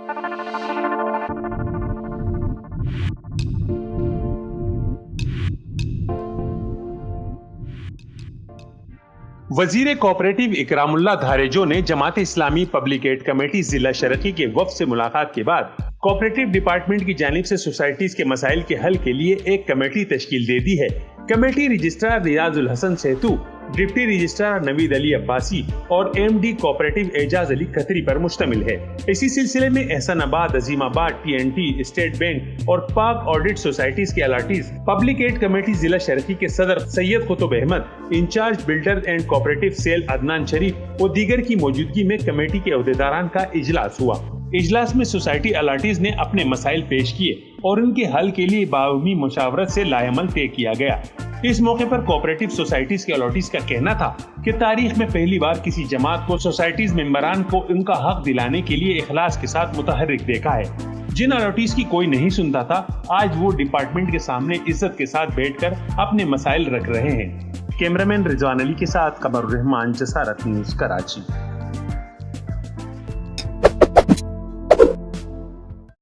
वजीर कोऑपरेटिव इकरामुल्लाह धारेजो ने Jamaat Islami public add committee जिला शरकी के वफ्द से मुलाकात के बाद कोऑपरेटिव डिपार्टमेंट की जानिब से सोसाइटीज के मसाइल के हल के लिए एक कमेटी तश्कील दे दी है। कमेटी रजिस्ट्रार रियाजुल हसन सेतु, डिप्टी रजिस्ट्रार नवीद अली अब्बासी और एमडी कोऑपरेटिव एजाज अली खत्री पर मुश्तमिल है। इसी सिलसिले में एहसानाबाद, अजीमाबाद, TNT, स्टेट बैंक और पाक ऑडिट सोसाइटीज के अलाटीज पब्लिक एड कमेटी जिला शरकी के सदर Syed Qutub Ahmad, incharge builder and cooperative cell Adnan Sharif और दीगर की मौजूदगी में कमेटी के अहदेदारान का इजलास हुआ। इजलास में सोसाइटी अलाटीज ने अपने मसाइल पेश किए और उनके हल के लिए बाहमी मुशावरत से लाएमल तय किया गया। इस मौके पर कोऑपरेटिव सोसाइटीज के अलाटीज का कहना था कि तारीख में पहली बार किसी जमात को सोसाइटीज मेंबरान को उनका हक दिलाने के लिए इखलास के साथ मुतहर्रिक देखा है। जिन अलाटीज की कोई नहीं सुनता था, आज वो डिपार्टमेंट के सामने इज्जत के साथ बैठकर अपने मसाइल रख रहे हैं। कैमरामैन रिजवान अली के साथ कमरुर रहमान, जसारत न्यूज़, कराची।